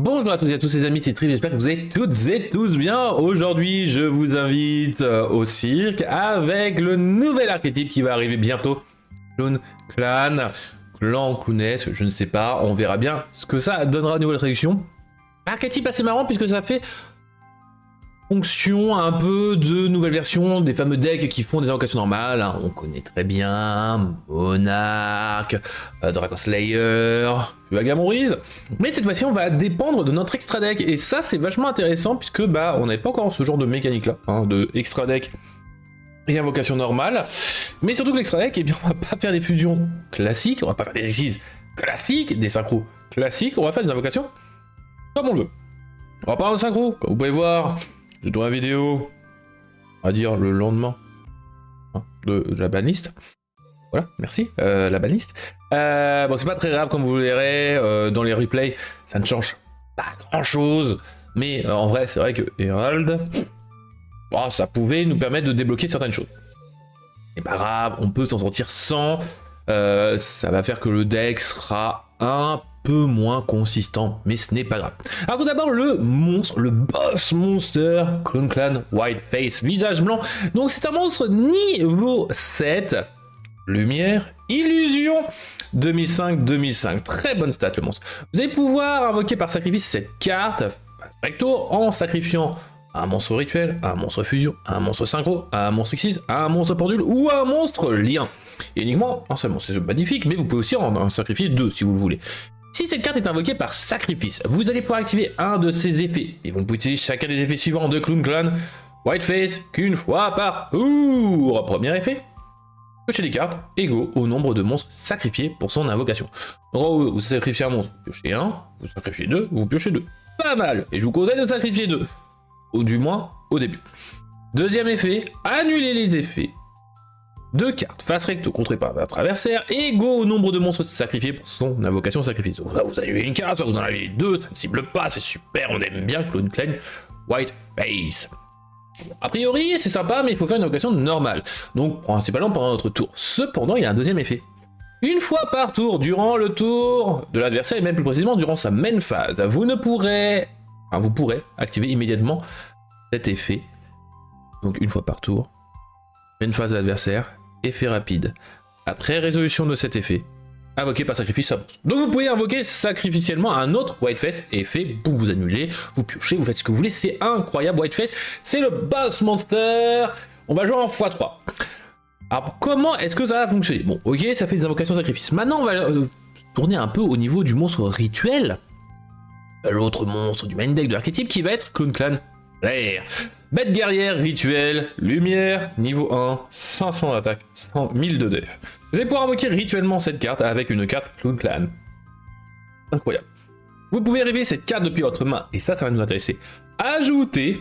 Bonjour à toutes et à tous les amis, c'est Triv, j'espère que vous allez toutes et tous bien. Aujourd'hui, je vous invite au cirque avec le nouvel archétype qui va arriver bientôt. Clown Clan, Clan Clowness, je ne sais pas, on verra bien ce que ça donnera au niveau de la traduction. Archétype assez marrant puisque ça fait fonction un peu de nouvelles versions des fameux decks qui font des invocations normales. On connaît très bien Monarch, Dragon Slayer, Agamorise. Mais cette fois-ci, on va dépendre de notre extra deck. Et ça, c'est vachement intéressant puisque on n'avait pas encore ce genre de mécanique là, de extra deck et invocation normale. Mais surtout que l'extra deck, eh bien, on va pas faire des fusions classiques, on va pas faire des exercices classiques, des synchros classiques, on va faire des invocations comme on le veut. On va parler de synchro, comme vous pouvez voir. J'ai tourné la vidéo, on va dire le lendemain de la banlist. Voilà, merci, la banlist. Bon, c'est pas très grave comme vous le verrez, dans les replays, ça ne change pas grand chose. Mais en vrai, c'est vrai que Herald, ça pouvait nous permettre de débloquer certaines choses. C'est pas grave, on peut s'en sortir sans. Ça va faire que le deck sera un peu moins consistant, mais ce n'est pas grave. Alors tout d'abord, le monstre, le boss monster, Clown Clan Whiteface, visage blanc. Donc c'est un monstre niveau 7, lumière, illusion, 2005-2005. Très bonne stat le monstre. Vous allez pouvoir invoquer par sacrifice cette carte, recto, en sacrifiant un monstre rituel, un monstre fusion, un monstre synchro, un monstre exquise, un monstre pendule ou un monstre lien. Et uniquement un seul monstre, c'est magnifique, mais vous pouvez aussi en sacrifier deux si vous le voulez. Si cette carte est invoquée par sacrifice, vous allez pouvoir activer un de ses effets, et vous ne pouvez utiliser chacun des effets suivants de Clown Clan Whiteface qu'une fois par tour. Premier effet, piocher des cartes égaux au nombre de monstres sacrifiés pour son invocation. En gros, vous sacrifiez un monstre, vous piochez un, vous sacrifiez deux, vous piochez deux. Pas mal, et je vous conseille de sacrifier deux, ou du moins au début. Deuxième effet, annuler les effets. Deux cartes face recto contrées par votre adversaire égaux au nombre de monstres sacrifiés pour son invocation sacrifice. Donc là, vous annulez une carte, soit vous en avez deux, ça ne cible pas, c'est super, on aime bien Clown Clan Whiteface. A priori, c'est sympa, mais il faut faire une invocation normale. Donc, principalement pendant notre tour. Cependant, il y a un deuxième effet. Une fois par tour, durant le tour de l'adversaire, et même plus précisément durant sa main phase, vous pourrez activer immédiatement cet effet. Donc, une fois par tour, main phase de l'adversaire, effet rapide. Après résolution de cet effet, invoqué par sacrifice à monstre. Donc vous pouvez invoquer sacrificiellement un autre Whiteface, effet, boum, vous annulez, vous piochez, vous faites ce que vous voulez, c'est incroyable Whiteface, c'est le boss monster. On va jouer en x3. Alors comment est-ce que ça va fonctionner? Bon, ok, ça fait des invocations sacrifice. Maintenant on va tourner un peu au niveau du monstre rituel. L'autre monstre du main deck de l'archétype qui va être Clown Clan Slayer. Bête guerrière rituelle, lumière, niveau 1, 500 d'attaque, 1000 de def. Vous allez pouvoir invoquer rituellement cette carte avec une carte Clown Clan. Incroyable. Vous pouvez révéler cette carte depuis votre main, et ça va nous intéresser. Ajoutez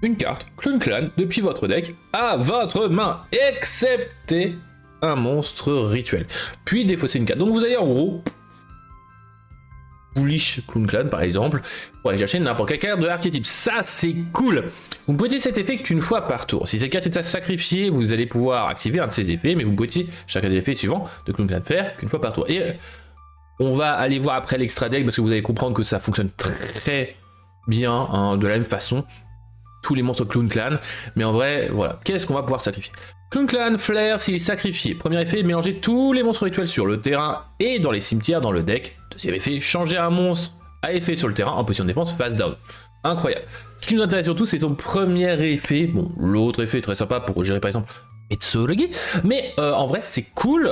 une carte Clown Clan depuis votre deck à votre main, excepté un monstre rituel. Puis défausser une carte. Donc vous allez en gros Bullish Clown Clan par exemple, pour aller chercher n'importe quelle carte de l'archétype. Ça c'est cool. Vous pouvez utiliser cet effet qu'une fois par tour. Si cette carte est à sacrifier, vous allez pouvoir activer un de ces effets, mais vous pouvez utiliser chacun des effets suivants de Clown Clan faire qu'une fois par tour. Et on va aller voir après l'extra deck parce que vous allez comprendre que ça fonctionne très bien de la même façon. Tous les monstres Clown Clan, mais en vrai, voilà. Qu'est-ce qu'on va pouvoir sacrifier? Clown Clan Flair, s'il est sacrifié. Premier effet, mélanger tous les monstres rituels sur le terrain et dans les cimetières dans le deck. Deuxième effet, changer un monstre à effet sur le terrain en position de défense face down. Incroyable. Ce qui nous intéresse surtout, c'est son premier effet. Bon, l'autre effet est très sympa pour gérer par exemple Metsurugi, mais en vrai, c'est cool.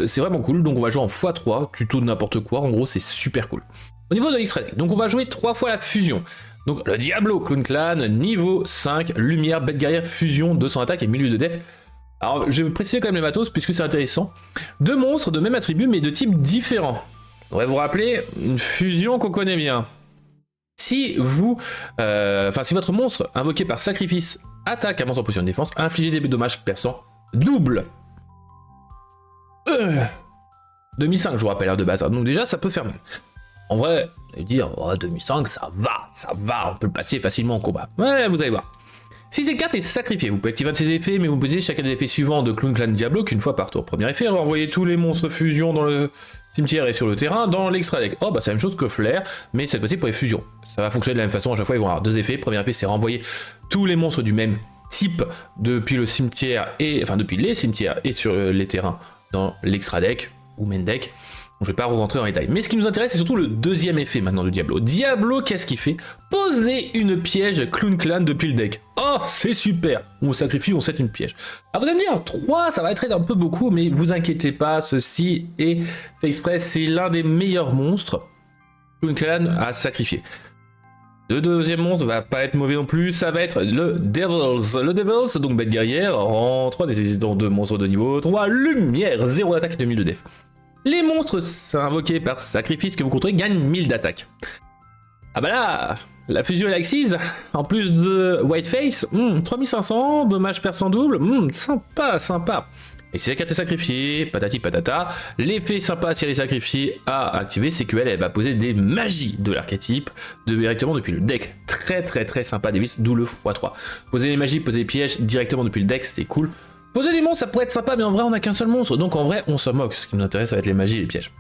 C'est vraiment cool. Donc on va jouer en x3, tuto de n'importe quoi. En gros, c'est super cool. Au niveau de l'extra deck, donc on va jouer 3 fois la fusion. Donc le Diablo Clown Clan, niveau 5, lumière, bête guerrière, fusion, 200 attaque et 1000 de def. Alors je vais préciser quand même les matos puisque c'est intéressant. Deux monstres de même attribut mais de type différent. On va vous rappeler une fusion qu'on connaît bien. Si votre monstre invoqué par sacrifice attaque un monstre en position de défense, infligez des dommages perçants double. 2005 je vous rappelle de base, donc déjà ça peut faire mal. En vrai, vous allez dire, 2005 ça va, on peut le passer facilement en combat. Ouais, vous allez voir. Si cette carte est sacrifiée, vous pouvez activer un de ses effets, mais vous posez chacun des effets suivants de Clown Clan Diablo qu'une fois par tour. Premier effet, renvoyez tous les monstres fusion dans le cimetière et sur le terrain dans l'extra deck. Oh bah c'est la même chose que Flair, mais cette fois-ci pour les fusions. Ça va fonctionner de la même façon, à chaque fois ils vont avoir deux effets. Premier effet, c'est renvoyer tous les monstres du même type depuis le cimetière et enfin depuis les cimetières et sur les terrains dans l'extra deck ou main deck. Je vais pas rentrer dans les détails. Mais ce qui nous intéresse, c'est surtout le deuxième effet maintenant de Diablo. Diablo, qu'est-ce qu'il fait? Poser une piège Clown Clan depuis le deck. Oh, c'est super. On sacrifie, on set une piège. Alors vous allez me dire, 3, ça va être un peu beaucoup, mais vous inquiétez pas, ceci est fait exprès, c'est l'un des meilleurs monstres Clown Clan à sacrifier. Le deuxième monstre va pas être mauvais non plus, ça va être le Devils. Le Devils, donc bête guerrière, en 3 nécessitant 2 monstres de niveau 3, lumière, 0 d'attaque et 2000 de def. Les monstres invoqués par sacrifice que vous contrôlez gagnent 1000 d'attaque. Ah bah là, la fusion Alexis, en plus de Whiteface, 3500, dommage perçant double, sympa, sympa. Et si la carte est sacrifiée, patati patata, l'effet sympa si elle est sacrifiée à activer, c'est qu'elle va poser des magies de l'archétype directement depuis le deck. Très sympa Davis, d'où le x3. Poser les magies, poser les pièges directement depuis le deck, c'est cool. Poser des monstres, ça pourrait être sympa, mais en vrai, on n'a qu'un seul monstre, donc en vrai, on s'en moque. Ce qui nous intéresse, ça va être les magies et les pièges.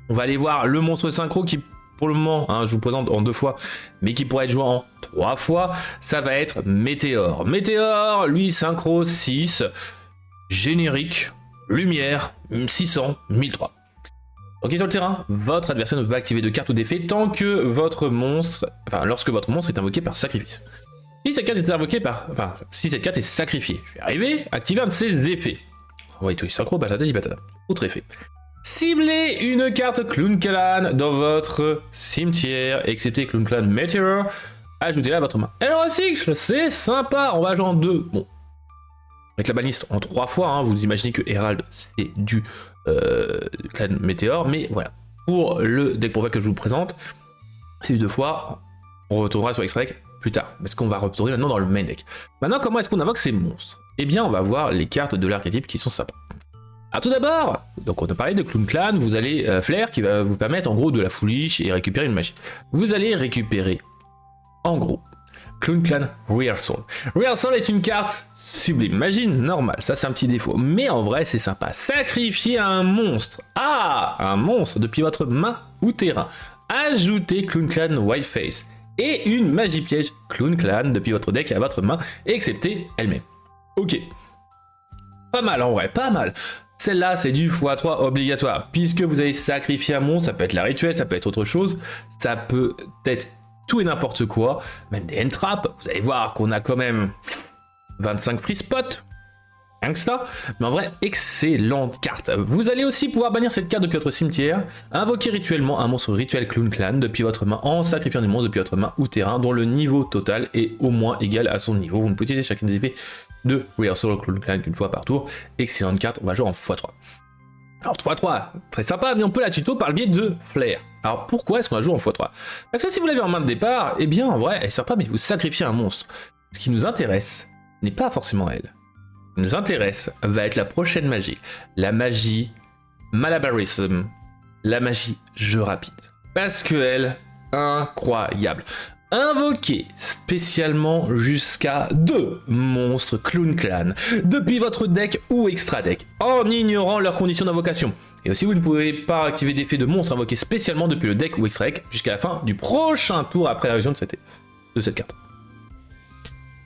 On va aller voir le monstre synchro qui, pour le moment, je vous présente en 2 fois, mais qui pourrait être joué en 3 fois. Ça va être Météore. Météore, lui, synchro 6, générique, lumière, 600, 1003. Ok, sur le terrain, votre adversaire ne peut pas activer de carte ou d'effet tant que votre monstre, lorsque votre monstre est invoqué par sacrifice. Si cette carte est invoquée si cette carte est sacrifiée, je vais arriver, activer un de ses effets. Oui, tout est synchro, patata, patata. Autre effet. Ciblez une carte Clown Clan dans votre cimetière, excepté Clown Clan Meteor, ajoutez-la à votre main. Elle recycle, c'est sympa, on va jouer en 2. Bon, avec la banliste en 3 fois, vous imaginez que Herald c'est du Clan Meteor, mais voilà. Pour le deck pour que je vous présente, c'est du 2 fois, on retournera sur Extra Deck plus tard, parce qu'on va retourner maintenant dans le main deck. Maintenant, comment est-ce qu'on invoque ces monstres? Eh bien, on va voir les cartes de l'archétype qui sont sympas. Alors tout d'abord, donc on a parlé de Clown Clan, vous allez Flair qui va vous permettre en gros de la foolish et récupérer une magie. Vous allez récupérer, en gros, Clown Clan Rehearsal. Rehearsal est une carte sublime, magie normale, ça c'est un petit défaut, mais en vrai c'est sympa. Sacrifier un monstre, un monstre depuis votre main ou terrain. Ajoutez Clown Clan Whiteface. Et une magie piège Clown Clan depuis votre deck à votre main, excepté elle-même. Ok. Pas mal en vrai, pas mal. Celle-là, c'est du x3 obligatoire, puisque vous allez sacrifier un monstre, ça peut être la rituelle, ça peut être autre chose, ça peut être tout et n'importe quoi, même des end-traps. Vous allez voir qu'on a quand même 25 free spots. Rien que ça, mais en vrai, excellente carte. Vous allez aussi pouvoir bannir cette carte depuis votre cimetière, invoquer rituellement un monstre rituel Clown Clan depuis votre main en sacrifiant des monstres depuis votre main ou terrain dont le niveau total est au moins égal à son niveau. Vous ne pouvez utiliser chacun des effets de Rehearsal Clown Clan qu'une fois par tour. Excellente carte, on va jouer en x3. Alors 3-3, très sympa, mais on peut la tuto par le biais de Flair. Alors pourquoi est-ce qu'on la joue en x3? Parce que si vous l'avez en main de départ, eh bien en vrai, elle est sympa, mais vous sacrifiez un monstre. Ce qui nous intéresse n'est pas forcément elle. Ce qui nous intéresse va être la prochaine magie. La magie Malabarism. La magie jeu rapide. Parce que elle, incroyable. Invoquez spécialement jusqu'à 2 monstres Clown Clan depuis votre deck ou extra deck, en ignorant leurs conditions d'invocation. Et aussi vous ne pouvez pas activer d'effet de monstres invoqués spécialement depuis le deck ou extra deck jusqu'à la fin du prochain tour après la révision de cette carte.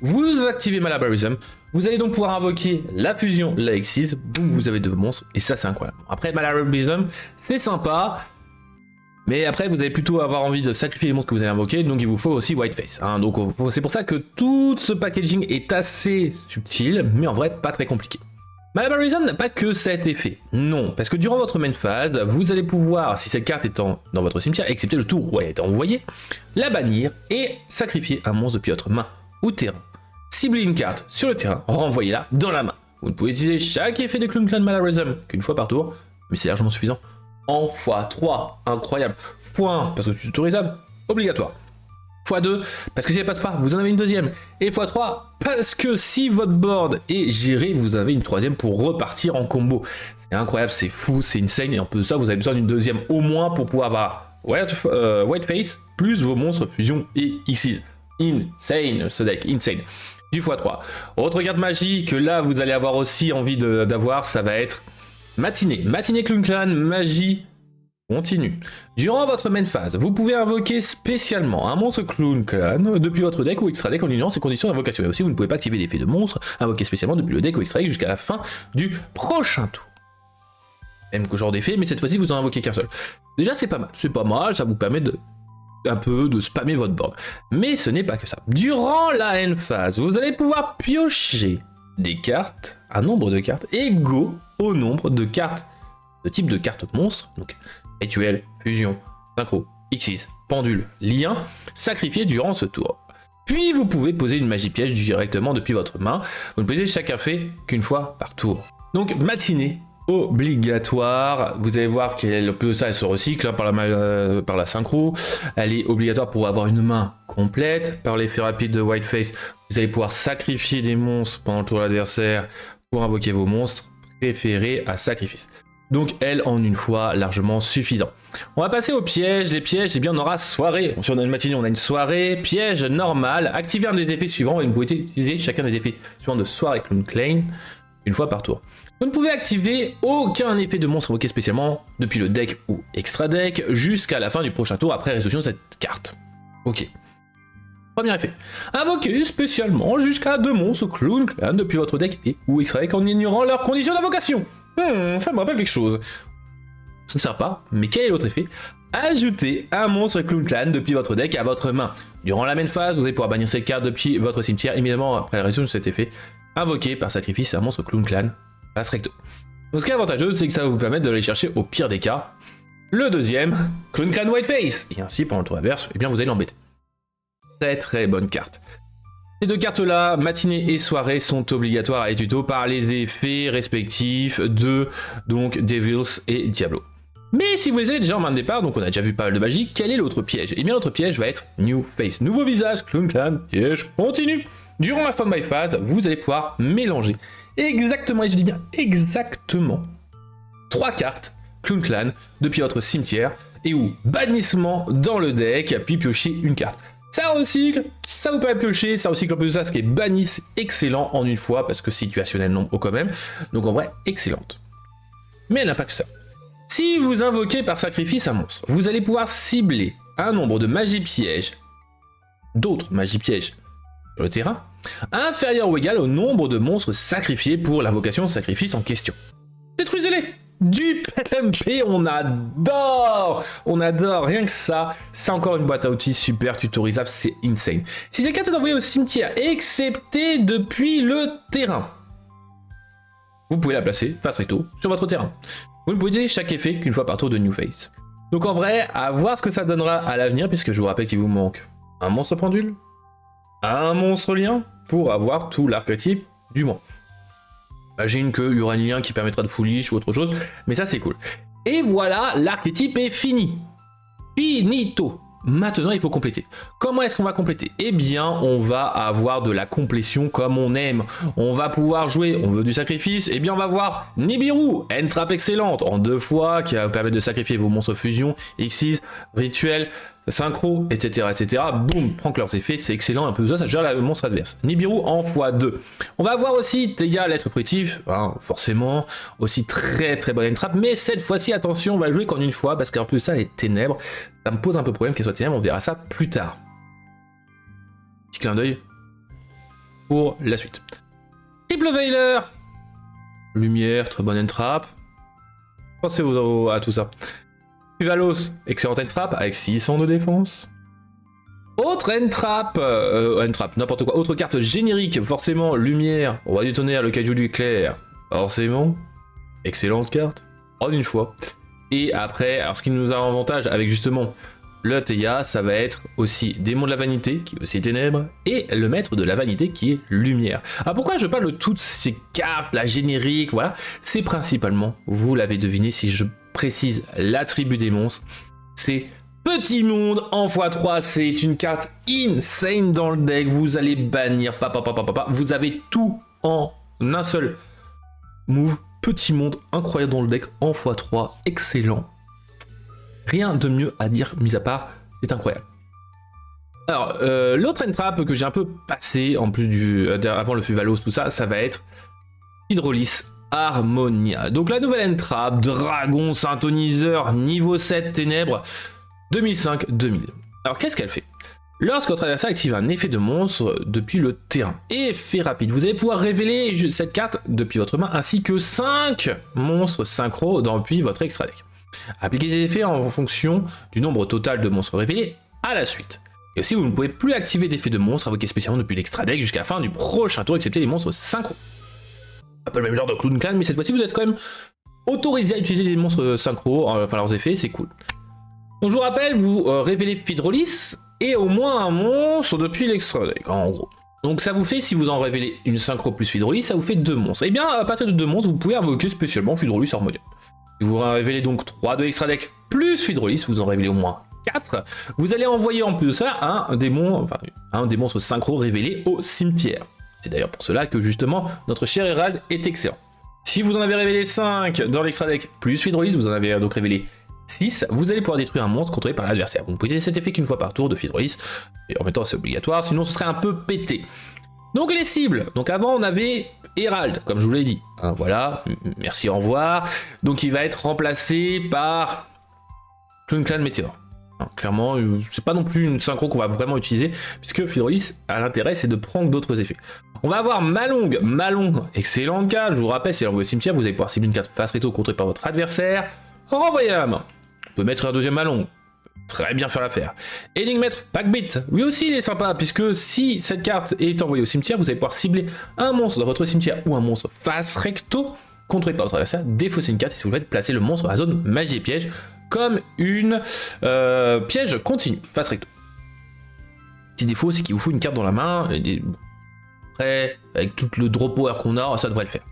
Vous activez Malabarism, vous allez donc pouvoir invoquer la fusion Alexis, boum, vous avez 2 monstres, et ça c'est incroyable. Après Malabarism, c'est sympa, mais après vous allez plutôt avoir envie de sacrifier les monstres que vous allez invoquer, donc il vous faut aussi Whiteface. Donc c'est pour ça que tout ce packaging est assez subtil, mais en vrai pas très compliqué. Malabarism n'a pas que cet effet, non, parce que durant votre main phase, vous allez pouvoir, si cette carte étant dans votre cimetière, excepté le tour où elle est envoyée, la bannir et sacrifier un monstre depuis votre main ou terrain. Ciblez une carte sur le terrain, renvoyez-la dans la main. Vous ne pouvez utiliser chaque effet de Clown Clan Malabarism qu'une fois par tour, mais c'est largement suffisant. En x3, incroyable. x1, parce que c'est autorisable, obligatoire. x2, parce que si elle passe pas, vous en avez une deuxième. Et x3, parce que si votre board est géré, vous avez une troisième pour repartir en combo. C'est incroyable, c'est fou, c'est insane, et en plus de ça, vous avez besoin d'une deuxième au moins pour pouvoir avoir Whiteface, plus vos monstres fusion et Xyz. Insane ce deck, insane. du x3. Autre carte magie que là vous allez avoir aussi envie d'avoir, ça va être Matinée. Matinée Clown Clan, magie continue. Durant votre main phase, vous pouvez invoquer spécialement un monstre Clown Clan depuis votre deck ou extra deck en ignorant ses conditions d'invocation. Et aussi, vous ne pouvez pas activer l'effet de monstre invoqué spécialement depuis le deck ou extra deck jusqu'à la fin du prochain tour. Même que genre d'effet, mais cette fois-ci, vous en invoquez qu'un seul. Déjà, c'est pas mal, ça vous permet un peu de spammer votre board. Mais ce n'est pas que ça. Durant la end phase, vous allez pouvoir piocher des cartes, un nombre de cartes égaux au nombre de cartes, de type de cartes monstres, donc rituel, fusion, synchro, Xyz, pendule, lien, sacrifiés durant ce tour. Puis vous pouvez poser une magie piège directement depuis votre main. Vous ne posez chacun fait qu'une fois par tour. Donc matinée obligatoire. Vous allez voir qu'elle peut ça, elle se recycle hein, par la synchro. Elle est obligatoire pour avoir une main complète. Par l'effet rapide de Whiteface, vous allez pouvoir sacrifier des monstres pendant le tour de l'adversaire pour invoquer vos monstres préférés à sacrifice. Donc elle en une fois largement suffisant. On va passer aux pièges. Les pièges, eh bien on aura soirée. Si on a une matinée, on a une soirée. Piège normal. Activez un des effets suivants et vous pouvez utiliser chacun des effets suivants de soirée Clown Clan une fois par tour. Vous ne pouvez activer aucun effet de monstre invoqué spécialement depuis le deck ou extra deck jusqu'à la fin du prochain tour après résolution de cette carte. Ok. Premier effet. Invoquez spécialement jusqu'à 2 monstres Clown Clan depuis votre deck et ou extra deck en ignorant leurs conditions d'invocation. Ça me rappelle quelque chose. Ça ne sert pas, mais quel est l'autre effet? Ajoutez un monstre Clown Clan depuis votre deck à votre main. Durant la main phase, vous allez pouvoir bannir cette carte depuis votre cimetière immédiatement après la résolution de cet effet. Invoqué par sacrifice un monstre Clown Clan. Passe recto. Donc ce qui est avantageux, c'est que ça va vous permettre d'aller chercher au pire des cas le deuxième, Clown Clan Whiteface. Et ainsi, pendant le tour adverse, eh bien vous allez l'embêter. Très très bonne carte. Ces deux cartes-là, matinée et soirée, sont obligatoires à tuto par les effets respectifs de donc Devils et Diablo. Mais si vous les avez déjà en main de départ, donc on a déjà vu pas mal de magie, quel est l'autre piège? Eh bien l'autre piège va être New Face, nouveau visage, Clown Clan, piège continue. Durant la stand-by phase, vous allez pouvoir mélanger exactement, et je dis bien exactement, 3 cartes Clown Clan depuis votre cimetière et ou bannissement dans le deck, puis piocher une carte. Ça recycle, ça vous permet de piocher, ça recycle en plus de ça, ce qui est banni, c'est excellent en une fois, parce que situationnel non quand même, donc en vrai, excellente. Mais elle n'a pas que ça. Si vous invoquez par sacrifice un monstre, vous allez pouvoir cibler un nombre de magies pièges, d'autres magies pièges sur le terrain, inférieur ou égal au nombre de monstres sacrifiés pour l'invocation sacrifice en question. Détruisez-les! Du PMP, on adore, rien que ça, c'est encore une boîte à outils super tutorisable, c'est insane. Si cette carte est envoyée au cimetière, excepté depuis le terrain, vous pouvez la placer face recto sur votre terrain. Vous ne pouvez utiliser chaque effet qu'une fois par tour de New Face. Donc en vrai, à voir ce que ça donnera à l'avenir, puisque je vous rappelle qu'il vous manque un monstre pendule, un monstre lien, pour avoir tout l'archétype du monde. Imagine qu'il y aura un lien qui permettra de foolish ou autre chose, mais ça c'est cool. Et voilà, l'archétype est fini. Finito. Maintenant, il faut compléter. Comment est-ce qu'on va compléter? Eh bien, on va avoir de la complétion comme on aime. On va pouvoir jouer, on veut du sacrifice, eh bien on va voir Nibiru, N-Trap excellente, en 2 fois, qui va vous permettre de sacrifier vos monstres fusion, Xyz, rituel, synchro, etc. Boum, prends que leurs effets, c'est excellent, un peu de ça gère le monstre adverse. Nibiru en x2. On va avoir aussi Teiga, l'être primitif, hein, forcément, aussi très très bonne N-Trap, mais cette fois-ci, attention, on va jouer qu'en une fois, parce qu'en plus ça, les ténèbres, ça me pose un peu problème qu'elles soient ténèbres, on verra ça plus tard. Petit clin d'œil pour la suite. Triple Veiler, lumière, très bonne N-Trap. Pensez à tout ça. Valos, excellente N-Trap avec 600 de défense. Autre N-Trap, n'importe quoi. Autre carte générique, forcément, lumière, roi du tonnerre, le kaiju du éclair. Forcément, excellente carte, en une fois. Et après, alors ce qui nous a un avantage avec justement le Teiga, ça va être aussi démon de la vanité, qui est aussi ténèbres, et le maître de la vanité, qui est lumière. Alors pourquoi je parle de toutes ces cartes, la générique, voilà, c'est principalement, vous l'avez deviné si je précise l'attribut des monstres, c'est Petit Monde en x3, c'est une carte insane dans le deck, vous allez bannir, vous avez tout en un seul move, Petit Monde, incroyable dans le deck, en x3, excellent. Rien de mieux à dire, mis à part, c'est incroyable. Alors, l'autre entrap que j'ai un peu passé, en plus avant le Fuvalos, tout ça, ça va être Hydrolis Harmonia. Donc la nouvelle entrap, Dragon Synthoniseur, niveau 7 Ténèbres, 2005-2000. Alors qu'est-ce qu'elle fait? Lorsque votre adversaire active un effet de monstre depuis le terrain, effet rapide, vous allez pouvoir révéler cette carte depuis votre main, ainsi que 5 monstres synchro depuis votre extra deck. Appliquez ces effets en fonction du nombre total de monstres révélés à la suite. Et aussi, vous ne pouvez plus activer d'effets de monstres invoqués spécialement depuis l'extra deck jusqu'à la fin du prochain tour, excepté les monstres synchro. Un peu le même genre de Clown Clan, mais cette fois-ci, vous êtes quand même autorisé à utiliser des monstres synchro, enfin leurs effets, c'est cool. Donc je vous rappelle, vous révélez Hydrolis et au moins un monstre depuis l'extra deck, en gros. Donc ça vous fait, si vous en révélez une synchro plus Hydrolis, ça vous fait 2 monstres. Et bien, à partir de 2 monstres, vous pouvez invoquer spécialement Hydrolis Harmonia. Si vous révélez donc 3 de l'extra deck plus Hydrolis, vous en révélez au moins 4. Vous allez envoyer en plus de ça un démon, enfin un des monstres synchro révélés au cimetière. C'est d'ailleurs pour cela que justement notre cher Herald est excellent. Si vous en avez révélé 5 dans l'extra deck plus Hydrolis, vous en avez donc révélé 6, vous allez pouvoir détruire un monstre contrôlé par l'adversaire. Vous ne pouvez utiliser cet effet qu'une fois par tour de Hydrolis, et en même temps c'est obligatoire, sinon ce serait un peu pété. Donc les cibles, donc avant on avait Herald, comme je vous l'ai dit, hein, voilà, merci, au revoir. Donc il va être remplacé par Clown Clan Meteor. Hein, clairement, c'est pas non plus une synchro qu'on va vraiment utiliser, puisque Hydrolis a l'intérêt c'est de prendre d'autres effets. On va avoir Malong, excellente carte, je vous rappelle, si elle envoie au cimetière, vous allez pouvoir cibler une carte face recto contrôlée par votre adversaire, renvoyer à la main. On peut mettre un deuxième Malong, très bien faire l'affaire. Énigmètre Packbit, lui aussi il est sympa, puisque si cette carte est envoyée au cimetière, vous allez pouvoir cibler un monstre dans votre cimetière ou un monstre face recto, contrôlé par votre adversaire, défausser une carte, et si vous le faites, placer le monstre dans la zone magie et piège, comme une piège continue, face recto. Petit défaut, c'est qu'il vous faut une carte dans la main, et après, avec tout le draw power qu'on a, ça devrait le faire.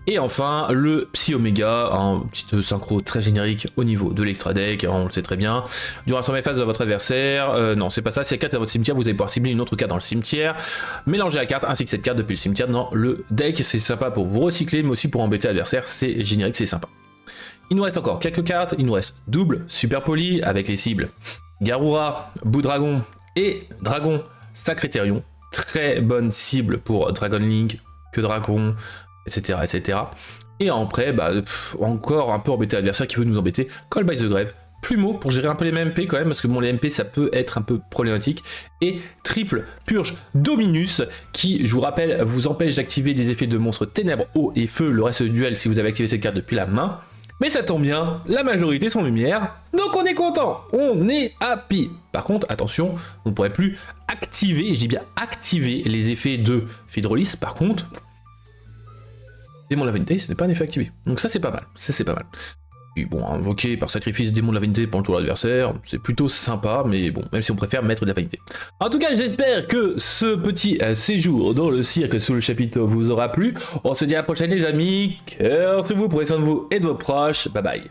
Et enfin, le Psy Omega, un petit synchro très générique au niveau de l'extra deck, on le sait très bien. Durant la première phase de votre adversaire, non, c'est pas ça, si la carte est dans votre cimetière, vous allez pouvoir cibler une autre carte dans le cimetière, mélanger la carte ainsi que cette carte depuis le cimetière dans le deck. C'est sympa pour vous recycler, mais aussi pour embêter l'adversaire, c'est générique, c'est sympa. Il nous reste encore quelques cartes, il nous reste double Super Poli avec les cibles Garura, Boudragon et Dragon Sacrétérion. Très bonne cible pour Dragon Link, que Dragon, etc. etc. Et après, encore un peu embêter l'adversaire qui veut nous embêter. Call by the Grave, Plumeau pour gérer un peu les MP quand même, parce que bon, les MP ça peut être un peu problématique. Et triple Purge Dominus, qui, je vous rappelle, vous empêche d'activer des effets de monstres ténèbres, eau et feu le reste du duel si vous avez activé cette carte depuis la main. Mais ça tombe bien, la majorité sont lumière, donc on est content, on est happy. Par contre, attention, vous ne pourrez plus activer, je dis bien activer les effets de Hydrolis. Par contre, Démon de la Vanité, ce n'est pas un effet activé. Donc ça c'est pas mal, c'est pas mal. Et bon, invoquer par sacrifice Démon de la Vanité pour le tour de l'adversaire, c'est plutôt sympa, mais bon, même si on préfère mettre de la vanité. En tout cas, j'espère que ce petit séjour dans le cirque sous le chapiteau vous aura plu. On se dit à la prochaine les amis, cœur sur vous, prenez soin de vous et de vos proches, bye bye.